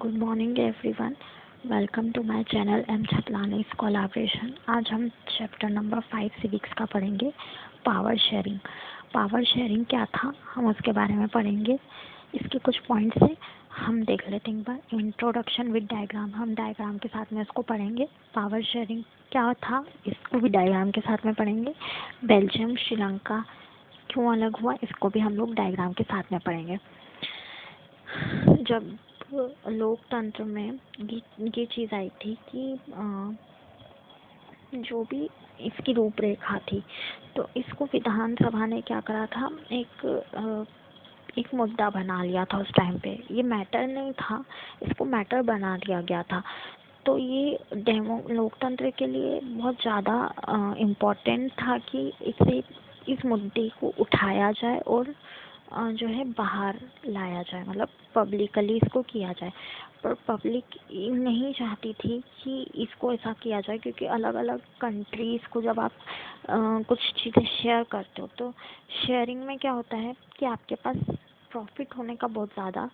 Good morning everyone, welcome to my channel M Chhatlani's collaboration. आज हम chapter number 5 civics का पढ़ेंगे, पावर शेयरिंग। पावर शेयरिंग क्या था, हम उसके बारे में पढ़ेंगे। इसके कुछ पॉइंट्स हैं, हम देख लेते हैं एक बार। इंट्रोडक्शन विद डायग्राम, हम डायग्राम के साथ में इसको पढ़ेंगे। पावर शेयरिंग क्या था, इसको भी डायग्राम के साथ में पढ़ेंगे। बेल्जियम श्रीलंका क्यों अलग हुआ, इसको भी हम लोग डायग्राम के साथ में पढ़ेंगे। जब लोकतंत्र में ये चीज़ आई थी कि जो भी इसकी रूपरेखा थी, तो इसको विधानसभा ने क्या करा था, एक मुद्दा बना लिया था उस टाइम पे। ये मैटर नहीं था, इसको मैटर बना दिया गया था। तो ये लोकतंत्र के लिए बहुत ज़्यादा इम्पोर्टेंट था कि इस मुद्दे को उठाया जाए और जो है बाहर लाया जाए, मतलब पब्लिकली इसको किया जाए। पर पब्लिक नहीं चाहती थी कि इसको ऐसा किया जाए, क्योंकि अलग अलग कंट्रीज़ को जब आप कुछ चीज़ें शेयर करते हो, तो शेयरिंग में क्या होता है कि आपके पास प्रॉफिट होने का बहुत ज़्यादा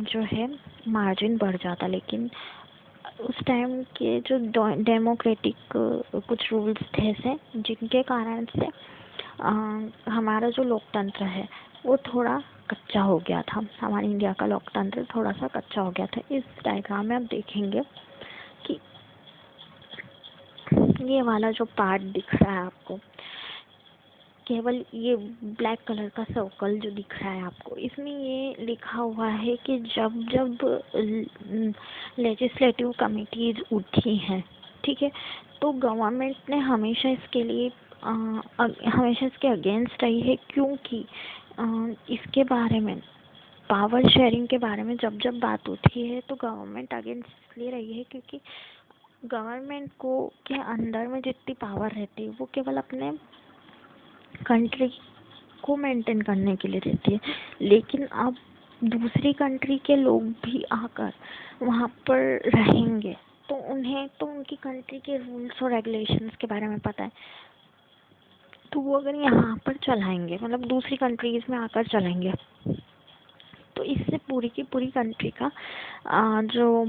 जो है मार्जिन बढ़ जाता। लेकिन उस टाइम के जो डेमोक्रेटिक कुछ रूल्स थे ऐसे, जिनके कारण से हमारा जो लोकतंत्र है वो थोड़ा कच्चा हो गया था। हमारे इंडिया का लोकतंत्र थोड़ा सा कच्चा हो गया था। इस डायग्राम में आप देखेंगे कि ये वाला जो पार्ट दिख रहा है आपको, केवल ये ब्लैक कलर का सर्कल जो दिख रहा है आपको, इसमें ये लिखा हुआ है कि जब जब लेजिस्लेटिव कमिटीज उठी हैं, ठीक है, तो गवर्नमेंट ने हमेशा इसके लिए हमेशा इसके अगेंस्ट रही है। क्योंकि इसके बारे में, पावर शेयरिंग के बारे में जब जब बात उठी है, तो गवर्नमेंट अगेंस्ट इसलिए रही है क्योंकि गवर्नमेंट को के अंदर में जितनी पावर रहती है वो केवल अपने कंट्री को मेंटेन करने के लिए रहती है। लेकिन अब दूसरी कंट्री के लोग भी आकर वहाँ पर रहेंगे, तो उन्हें तो उनकी कंट्री के रूल्स और रेगुलेशंस के बारे में पता है। तो वो अगर यहाँ पर चलाएंगे, मतलब दूसरी कंट्रीज़ में आकर चलाएंगे, तो इससे पूरी की पूरी कंट्री का जो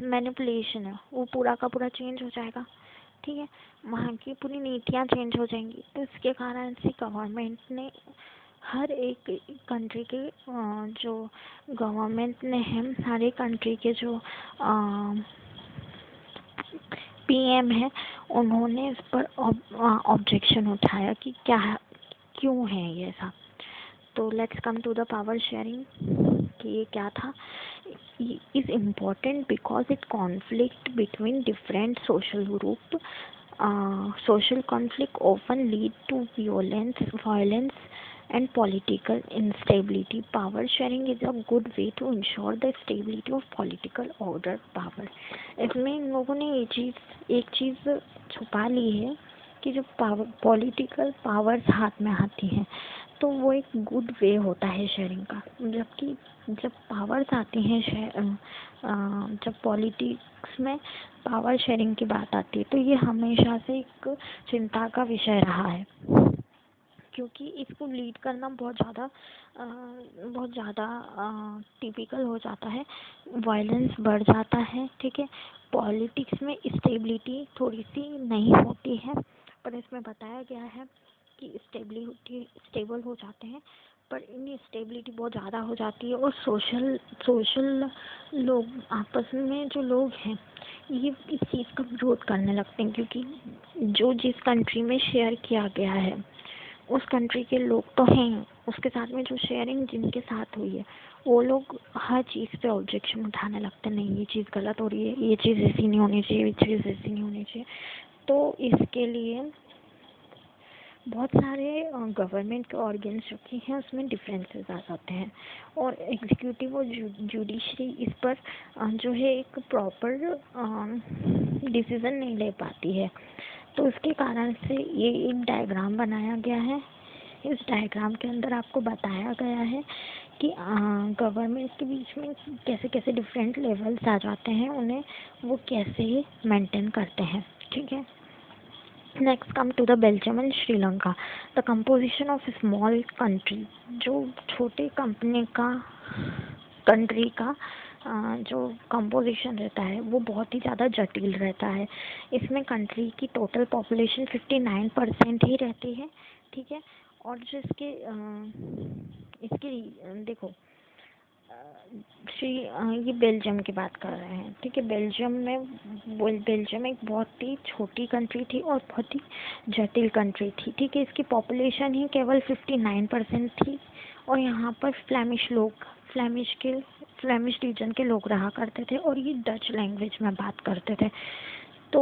मैनिपुलेशन है वो पूरा का पूरा चेंज हो जाएगा। ठीक है, वहाँ की पूरी नीतियाँ चेंज हो जाएंगी। तो इसके कारण से गवर्नमेंट ने हर एक कंट्री के जो गवर्नमेंट ने है, हर एक कंट्री के जो पीएम है, उन्होंने इस पर ऑब्जेक्शन उठाया कि क्यों है ये ऐसा। तो let's come to the power sharing कि ये क्या था। Is important because it conflict between different social group. Social conflict often lead to violence and political instability. Power sharing is a good way to ensure the stability of political order. Power, इसमें इन लोगों ने एक चीज़ छुपा ली है कि जो political powers हाथ में आती हैं, तो वो एक गुड वे होता है शेयरिंग का। जबकि जब पावर्स आती हैं जब पॉलिटिक्स में पावर शेयरिंग की बात आती है, तो ये हमेशा से एक चिंता का विषय रहा है, क्योंकि इसको लीड करना बहुत ज़्यादा टिपिकल हो जाता है। वायलेंस बढ़ जाता है, ठीक है। पॉलिटिक्स में स्टेबिलिटी थोड़ी सी नहीं होती है, पर इसमें बताया गया है कि स्टेबल हो जाते हैं, पर इनकी स्टेबिलिटी बहुत ज़्यादा हो जाती है। और सोशल लोग आपस में जो लोग हैं, ये इस चीज़ का विरोध करने लगते हैं, क्योंकि जो जिस कंट्री में शेयर किया गया है उस कंट्री के लोग तो हैं, उसके साथ में जो शेयरिंग जिनके साथ हुई है वो लोग हर चीज़ पे ऑब्जेक्शन उठाने लगते हैं। नहीं, ये चीज़ गलत हो रही है, ये चीज़ ऐसी नहीं होनी चाहिए, ये चीज़ ऐसी नहीं होनी चाहिए। तो इसके लिए बहुत सारे गवर्नमेंट के ऑर्गन्स जो कि हैं उसमें डिफरेंसेस आ जाते हैं, और एग्जीक्यूटिव और जुडिशरी इस पर जो है एक प्रॉपर डिसीज़न नहीं ले पाती है। तो इसके कारण से ये एक डायग्राम बनाया गया है। इस डायग्राम के अंदर आपको बताया गया है कि गवर्नमेंट के बीच में कैसे कैसे डिफरेंट लेवल्स आ जाते हैं, उन्हें वो कैसे मेंटेन करते हैं। ठीक है, next come to the Belgium and Sri Lanka. The composition of small country, जो छोटे कंपनी का कंट्री का जो कंपोजिशन रहता है वो बहुत ही ज़्यादा जटिल रहता है। इसमें कंट्री की टोटल पॉपुलेशन 59% ही रहती है, ठीक है। और जो इसकी देखो, ये बेल्जियम की बात कर रहे हैं, ठीक है। बेल्जियम एक बहुत ही छोटी कंट्री थी और बहुत ही जटिल कंट्री थी, ठीक है। इसकी पॉपुलेशन ही केवल 59% थी और यहाँ पर फ्लेमिश रीजन के लोग रहा करते थे और ये डच लैंग्वेज में बात करते थे, तो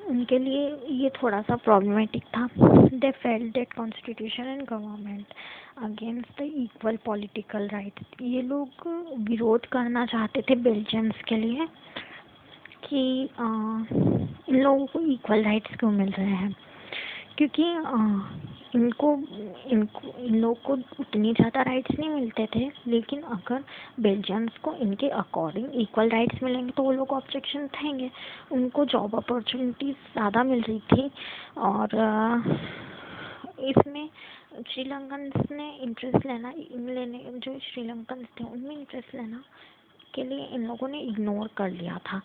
उनके लिए ये थोड़ा सा प्रॉब्लमेटिक था। They felt that constitution and government against the equal political rights. ये लोग विरोध करना चाहते थे बेल्जियम्स के लिए कि इन लोगों को इक्वल राइट्स क्यों मिल रहे हैं, क्योंकि इनको इनको इन लोग को उतनी ज़्यादा राइट्स नहीं मिलते थे, लेकिन अगर बेल्जियम्स को इनके अकॉर्डिंग इक्वल राइट्स मिलेंगे तो वो लोग ऑब्जेक्शन उठाएंगे। उनको जॉब अपॉर्चुनिटीज़ ज़्यादा मिल रही थी और इसमें श्रीलंकन्स ने इंटरेस्ट लेने जो श्रीलंकन्स थे उनमें इंटरेस्ट लेना के लिए इन लोगों ने इग्नोर कर लिया था।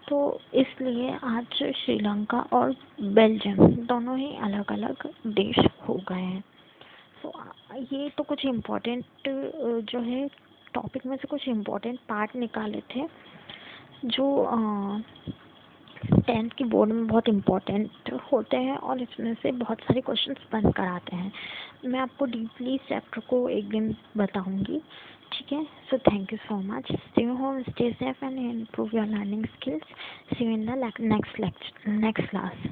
तो इसलिए आज श्रीलंका और बेल्जियम दोनों ही अलग अलग देश हो गए हैं। तो ये तो कुछ इम्पोर्टेंट जो है टॉपिक में से कुछ इम्पोर्टेंट पार्ट निकाले थे जो 10th की बोर्ड में बहुत इम्पोर्टेंट होते हैं और इसमें से बहुत सारे क्वेश्चंस बन कर आते हैं। मैं आपको डीपली इस चैप्टर को एक दिन बताऊंगी, ठीक है। So thank you so much. Stay home, stay safe and improve your learning skills. See you in the next class.